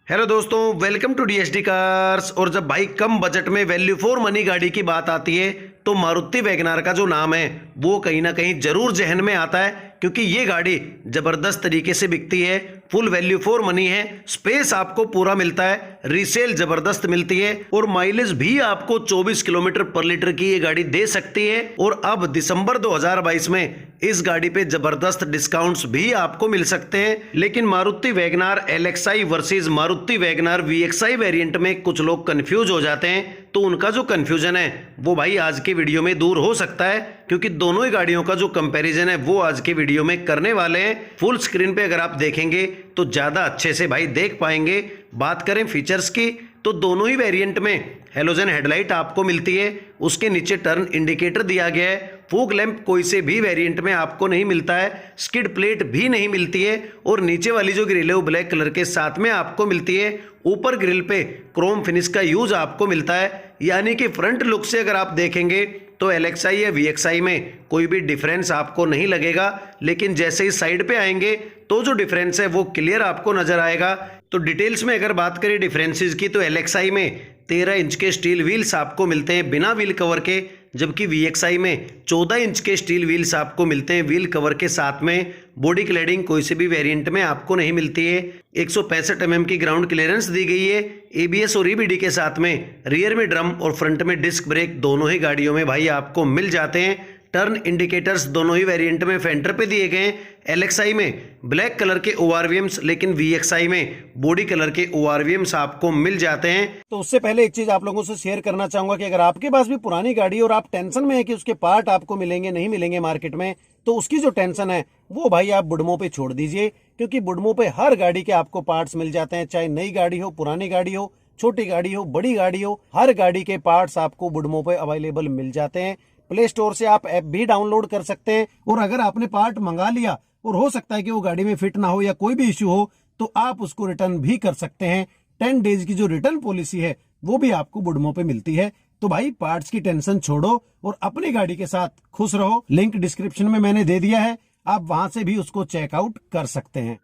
Hello दोस्तों, welcome to DSD cars. और जब भाई कम बजट में वैल्यू फॉर मनी गाड़ी की बात आती है तो मारुति वैगनार का जो नाम है वो कहीं ना कहीं जरूर जहन में आता है, क्योंकि ये गाड़ी जबरदस्त तरीके से बिकती है, फुल वैल्यू फॉर मनी है, स्पेस आपको पूरा मिलता है, रीसेल जबरदस्त मिलती है और माइलेज भी आपको 24 किलोमीटर पर लीटर की ये गाड़ी दे सकती है। और अब दिसंबर 2022 में इस गाड़ी पे जबरदस्त डिस्काउंट्स भी आपको मिल सकते हैं। लेकिन Maruti WagonR LXI versus Maruti WagonR VXI variant में कुछ लोग कंफ्यूज हो जाते हैं, तो उनका जो कंफ्यूजन है वो भाई आज के वीडियो में दूर हो सकता है, क्योंकि दोनों ही गाड़ियों का जो कंपैरिजन है वो आज के वीडियो में करने वाले हैं। फुल स्क्रीन पे अगर आप देखेंगे तो ज़्यादा अच्छे से भाई देख पाएंगे। बात करें फीचर्स की तो दोनों ही वेरिएंट में हेलोजन हेडलाइट आपको मिलती है, उसके नीचे टर्न इंडिकेटर दिया गया है। फॉग लैंप कोई से भी वेरिएंट में आपको नहीं मिलता है, स्किड प्लेट भी नहीं मिलती है और नीचे वाली जो ग्रिल है वो ब्लैक कलर के साथ में आपको मिलती है। ऊपर ग्रिल पे क्रोम फिनिश का यूज आपको मिलता है, यानी कि फ्रंट लुक से अगर आप देखेंगे तो एलएक्सआई या वीएक्सआई में कोई भी डिफरेंस आपको नहीं लगेगा, लेकिन जैसे ही साइड पे आएंगे तो जो डिफरेंस है वो क्लियर आपको नजर आएगा। तो डिटेल्स में अगर बात करें डिफरेंसेस की तो एलएक्सआई में 13 इंच के स्टील व्हील्स आपको मिलते हैं बिना व्हील कवर के, जबकि वीएक्सआई में 14 इंच के स्टील व्हील्स आपको मिलते हैं व्हील कवर के साथ में। बॉडी क्लैडिंग कोई से भी वेरिएंट में आपको नहीं मिलती है। 165 mm की ग्राउंड क्लियरेंस दी गई है एबीएस और ईबीडी के साथ में। रियर में ड्रम और फ्रंट में डिस्क ब्रेक दोनों ही गाड़ियों में भाई आपको मिल जाते हैं। टर्न इंडिकेटर्स दोनों ही वेरिएंट में फेंडर पे दिए गए हैं। एलएक्सआई में ब्लैक कलर के ओआरवीएम्स, लेकिन वीएक्सआई में बॉडी कलर के ओआरवीएम्स आपको मिल जाते हैं। तो उससे पहले एक चीज आप लोगों से शेयर करना चाहूंगा कि अगर आपके पास भी पुरानी गाड़ी और आप टेंशन में है कि उसके पार्ट आपको मिलेंगे नहीं मिलेंगे मार्केट में, तो उसकी जो टेंशन है वो भाई आप बुडमो पे छोड़ दीजिए, क्योंकि बुडमो पे हर गाड़ी के आपको पार्ट्स मिल जाते हैं। चाहे नई गाड़ी हो, पुरानी गाड़ी हो, छोटी गाड़ी हो, बड़ी गाड़ी हो, हर गाड़ी के पार्ट्स आपको बुडमो पे अवेलेबल मिल जाते हैं। प्ले स्टोर से आप ऐप भी डाउनलोड कर सकते हैं और अगर आपने पार्ट मंगा लिया और हो सकता है कि वो गाड़ी में फिट ना हो या कोई भी इश्यू हो तो आप उसको रिटर्न भी कर सकते हैं। 10 डेज की जो रिटर्न पॉलिसी है वो भी आपको बुडमो पे मिलती है। तो भाई पार्ट्स की टेंशन छोड़ो और अपनी गाड़ी के साथ खुश रहो। लिंक डिस्क्रिप्शन में मैंने दे दिया है, आप वहां से भी उसको चेकआउट कर सकते हैं।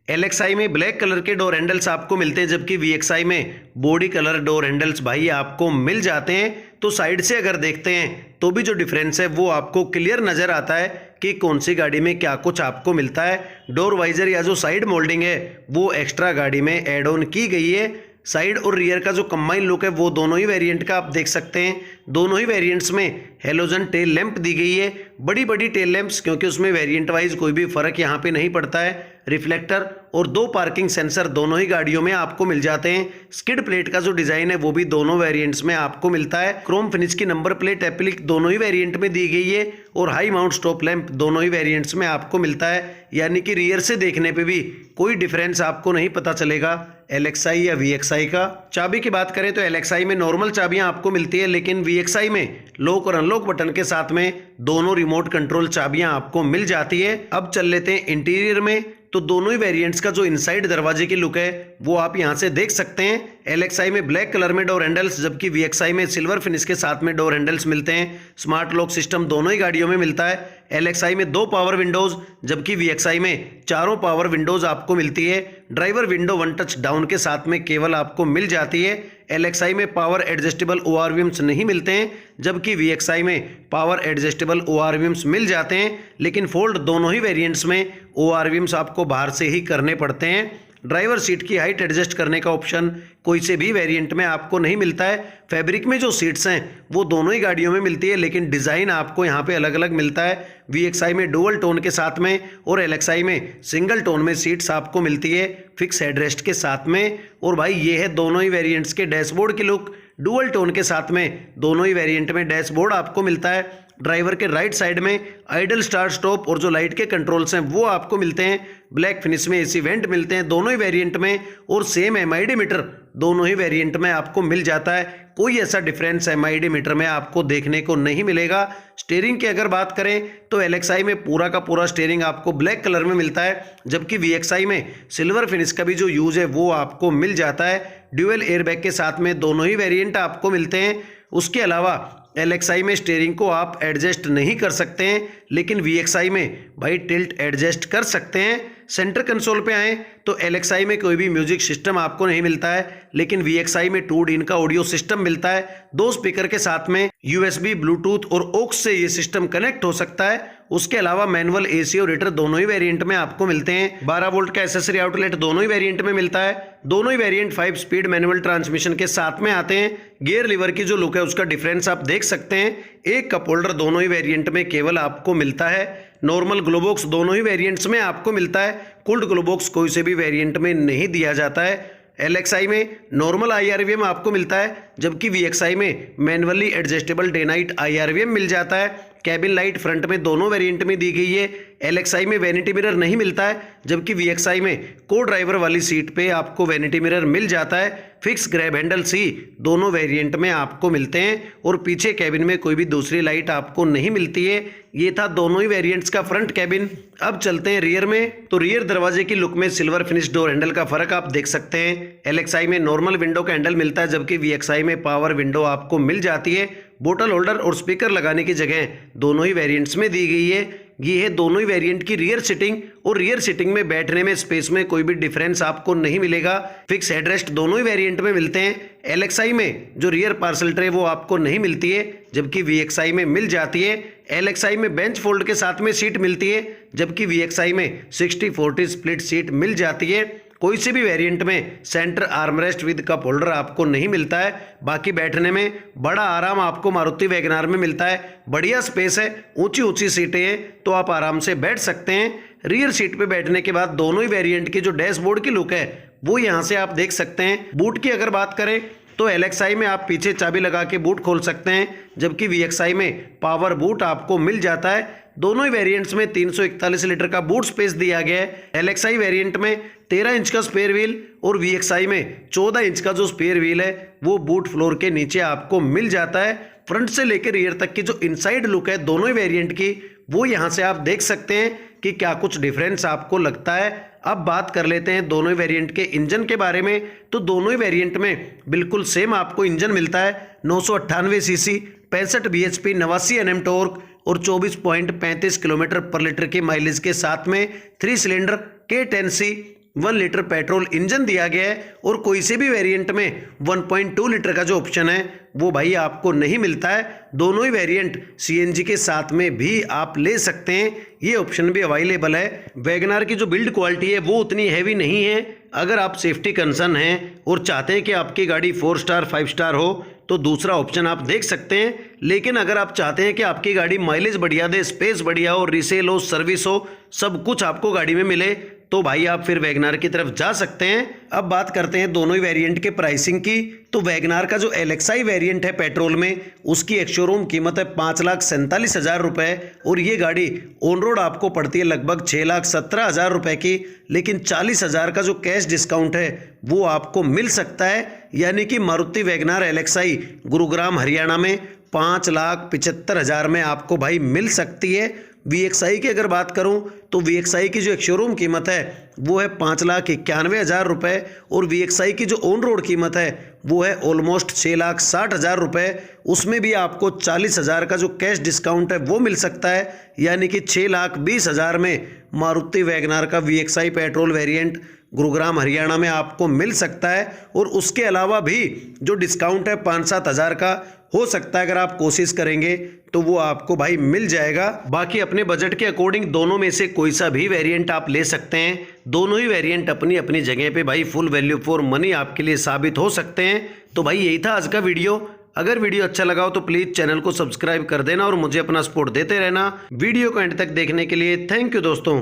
एलएक्सआई में ब्लैक कलर के डोर हैंडल्स आपको मिलते हैं, जबकि वीएक्सआई में बॉडी कलर डोर हैंडल्स भाई आपको मिल जाते हैं। तो साइड से अगर देखते हैं तो भी जो डिफरेंस है वो आपको क्लियर नजर आता है कि कौन सी गाड़ी में क्या कुछ आपको मिलता है। डोर वाइजर या जो साइड मोल्डिंग है वो एक्स्ट्रा गाड़ी में एड ऑन की गई है। साइड और रियर का जो कंबाइन लुक है वो दोनों ही वेरिएंट का आप देख सकते हैं। दोनों ही वेरिएंट्स में हेलोजन टेल लैंप दी गई है, बड़ी बड़ी टेल लैंप्स, क्योंकि उसमें वेरिएंट वाइज कोई भी फर्क यहाँ पे नहीं पड़ता है। रिफ्लेक्टर और 2 पार्किंग सेंसर दोनों ही गाड़ियों में आपको मिल जाते हैं। स्किड प्लेट का जो डिजाइन है वो भी दोनों वेरिएंट्स में आपको मिलता है। क्रोम फिनिश की नंबर प्लेट एप्लिक दोनों ही वेरिएंट में दी गई है और हाई माउंट स्टॉप लैंप दोनों ही वेरिएंट्स में आपको मिलता है, यानी कि रियर से देखने पे भी कोई डिफरेंस आपको नहीं पता चलेगा एलएक्सआई या वीएक्सआई का। चाबी की बात करें तो एलएक्सआई में नॉर्मल चाबियां आपको मिलती है, लेकिन वीएक्सआई में लॉक और अनलॉक बटन के साथ में दोनों रिमोट कंट्रोल चाबियां आपको मिल जाती है। अब चल लेते हैं इंटीरियर में, तो दोनों ही वेरिएंट्स का जो इनसाइड दरवाजे की लुक है वो आप यहां से देख सकते हैं। एलएक्सआई में ब्लैक कलर में डोर हैंडल्स, जबकि वीएक्सआई में सिल्वर फिनिश के साथ में डोर हैंडल्स मिलते हैं। स्मार्ट लॉक सिस्टम दोनों ही गाड़ियों में मिलता है। एलएक्सआई में 2 पावर विंडोज, जबकि वीएक्सआई में 4 पावर विंडोज आपको मिलती है। ड्राइवर विंडो 1 टच डाउन के साथ में केवल आपको मिल जाती है। एलएक्सआई में पावर एडजस्टेबल ओआरवीएम्स नहीं मिलते हैं, जबकि वीएक्सआई में पावर एडजस्टेबल ओआरवीएम्स मिल जाते हैं, लेकिन फोल्ड दोनों ही वेरिएंट्स में ओआरवीएम्स आपको बाहर से ही करने पड़ते हैं। ड्राइवर सीट की हाइट एडजस्ट करने का ऑप्शन कोई से भी वेरिएंट में आपको नहीं मिलता है। फैब्रिक में जो सीट्स हैं वो दोनों ही गाड़ियों में मिलती है, लेकिन डिज़ाइन आपको यहाँ पे अलग अलग मिलता है। वीएक्सआई में डुअल टोन के साथ में और एलएक्सआई में सिंगल टोन में सीट्स आपको मिलती है फिक्स हेडरेस्ट के साथ में। और भाई ये है दोनों ही वेरिएंट्स के डैशबोर्ड की लुक। डुअल टोन के साथ में दोनों ही वेरिएंट में डैशबोर्ड आपको मिलता है। ड्राइवर के राइट साइड में आइडल स्टार्ट स्टॉप और जो लाइट के कंट्रोल्स हैं वो आपको मिलते हैं। ब्लैक फिनिश में एसी वेंट मिलते हैं दोनों ही वेरिएंट में और सेम एमआईडी मीटर दोनों ही वेरिएंट में आपको मिल जाता है। कोई ऐसा डिफरेंस एमआईडी मीटर में आपको देखने को नहीं मिलेगा। स्टीयरिंग की अगर बात करें तो एलएक्सआई में पूरा का पूरा स्टीयरिंग आपको ब्लैक कलर में मिलता है, जबकि वीएक्सआई में सिल्वर फिनिश का भी जो यूज है वो आपको मिल जाता है। ड्यूअल एयरबैग के साथ में दोनों ही वेरिएंट आपको मिलते हैं। उसके अलावा एलएक्सआई में स्टीयरिंग को आप एडजस्ट नहीं कर सकते हैं, लेकिन वीएक्सआई में भाई टिल्ट एडजस्ट कर सकते हैं। सेंटर कंसोल पे आए तो LXi में कोई भी म्यूजिक सिस्टम आपको नहीं मिलता है, लेकिन VXi में 2 DIN का ऑडियो सिस्टम मिलता है। 2 स्पीकर के साथ में USB, ब्लूटूथ और OX से ये सिस्टम कनेक्ट हो सकता है। उसके अलावा मैनुअल, AC और हीटर दोनों ही वेरिएंट में आपको मिलते हैं। 12 वोल्ट का एसेसरी आउटलेट दोनों ही वेरिएंट में मिलता है। दोनों ही वेरिएंट 5 स्पीड मैनुअल ट्रांसमिशन के साथ में आते हैं। गियर लीवर की जो लुक है उसका डिफरेंस आप देख सकते हैं। एक कप होल्डर दोनों ही वेरिएंट में केवल आपको मिलता है। नॉर्मल ग्लो बॉक्स दोनों ही वेरिएंट्स में आपको मिलता है। कूल्ड ग्लो बॉक्स कोई से भी वेरिएंट में नहीं दिया जाता है। LXi में नॉर्मल IRVM आपको मिलता है, जबकि VXi में manually adjustable day night IRVM मिल जाता है। कैबिन लाइट फ्रंट में दोनों वेरिएंट में दी गई है। LXi में वैनिटी मिरर नहीं मिलता है, जबकि VXi में को ड्राइवर वाली सीट पे आपको वैनिटी मिरर मिल जाता है। फिक्स ग्रैब हैंडल C दोनों वेरिएंट में आपको मिलते हैं और पीछे कैबिन में कोई भी दूसरी लाइट आपको नहीं मिलती है। ये था दोनों ही वेरिएंट्स का फ्रंट कैबिन। अब चलते हैं रियर में। तो रियर दरवाजे की लुक में सिल्वर फिनिश डोर हैंडल का फर्क आप देख सकते हैं। LXi में नॉर्मल विंडो का हैंडल मिलता है, जबकि VXi में पावर विंडो आपको मिल जाती है। बोतल होल्डर और स्पीकर लगाने की जगह दोनों ही वेरिएंट्स में दी गई है। ये है दोनों ही वेरिएंट की रियर सीटिंग, और रियर सीटिंग में बैठने में स्पेस में कोई भी डिफरेंस आपको नहीं मिलेगा। फिक्स हेडरेस्ट दोनों ही वेरिएंट में मिलते हैं। LXi में जो रियर पार्सल ट्रे वो आपको नहीं मिलती है, जबकि VXi में मिल जाती है। LXi में बेंच फोल्ड के साथ में सीट मिलती है, जबकि VXi में 60-40 स्प्लिट सीट मिल जाती है। कोई से भी वेरिएंट में centre armrest with cup holder आपको नहीं मिलता है। बाकी बैठने में बड़ा आराम आपको मारुति वैगनार में मिलता है। बढ़िया स्पेस है, ऊंची ऊंची सीटें हैं, तो आप आराम से बैठ सकते हैं। रियर सीट पे बैठने के बाद दोनों ही वेरिएंट की जो डैशबोर्ड की लुक है वो यहाँ से आप देख सकते हैं। बूट की अगर बात करें तो LXi में आप पीछे चाबी लगा के बूट खोल सकते हैं, जबकि VXi में पावर बूट आपको मिल जाता है। दोनों ही वेरिएंट्स में 341 लीटर का बूट स्पेस दिया गया है। LXi वेरिएंट में 13 इंच का स्पेयर व्हील और VXi में 14 इंच का जो स्पेयर व्हील है वो बूट फ्लोर के नीचे आपको मिल जाता है। फ्रंट से लेकर रियर तक की जो इनसाइड लुक है दोनों ही वेरिएंट की वो यहाँ से आप देख सकते हैं कि क्या कुछ डिफरेंस आपको लगता है। अब बात कर लेते हैं दोनों ही वेरिएंट के इंजन के बारे में। तो दोनों ही वेरिएंट में बिल्कुल सेम आपको इंजन मिलता है। 998 सीसी, 65 bhp, 89 Nm टॉर्क और 24.35 किलोमीटर पर लीटर के माइलेज के साथ में 3 cylinder K10C 1 litre petrol engine दिया गया है। और कोई से भी वेरिएंट में 1.2 लीटर का जो ऑप्शन है वो भाई आपको नहीं मिलता है। दोनों ही वेरिएंट CNG के साथ में भी आप ले सकते हैं, ये ऑप्शन भी अवेलेबल है। वैगनार की जो बिल्ड क्वालिटी है वो उतनी हैवी नहीं है। अगर आप सेफ्टी कंसर्न हैं और चाहते हैं कि आपकी गाड़ी 4 स्टार 5 स्टार हो तो दूसरा ऑप्शन आप देख सकते हैं। लेकिन अगर आप चाहते हैं कि आपकी गाड़ी माइलेज बढ़िया दे, स्पेस बढ़िया हो, रीसेल हो, सर्विस हो, सब कुछ आपको गाड़ी में मिले, तो भाई आप फिर वैगनार की तरफ जा सकते हैं। अब बात करते हैं दोनों ही वेरिएंट के प्राइसिंग की। तो वैगनार का जो LXi वेरिएंट है पेट्रोल में, उसकी एक शोरूम कीमत है 5,47,000 रुपये और ये गाड़ी ऑन रोड आपको पड़ती है लगभग 6,17,000 रुपये की। लेकिन 40,000 का जो कैश डिस्काउंट है वो आपको मिल सकता है, यानी कि मारुति वैगनार LXi गुरुग्राम हरियाणा में 5,75,000 में आपको भाई मिल सकती है। VXi की अगर बात करूं तो VXi की जो एक शोरूम कीमत है वो है 5,91,000 रुपये और VXi की जो ऑन रोड कीमत है वो है ऑलमोस्ट 6,60,000 रुपये। उसमें भी आपको 40,000 का जो कैश डिस्काउंट है वो मिल सकता है, यानी कि 6,20,000 में मारुति वैगनार का VXi petrol variant Gurugram Haryana में आपको मिल सकता है। और उसके अलावा भी जो डिस्काउंट है 5-7 हज़ार का हो सकता है, अगर आप कोशिश करेंगे तो वो आपको भाई मिल जाएगा। बाकी अपने बजट के अकॉर्डिंग दोनों में से कोई सा भी वेरिएंट आप ले सकते हैं। दोनों ही वेरिएंट अपनी अपनी जगह पे भाई फुल वैल्यू फॉर मनी आपके लिए साबित हो सकते हैं। तो भाई यही था आज का वीडियो। अगर वीडियो अच्छा लगा हो तो प्लीज़ चैनल को सब्सक्राइब कर देना और मुझे अपना सपोर्ट देते रहना। वीडियो को एंड तक देखने के लिए थैंक यू दोस्तों।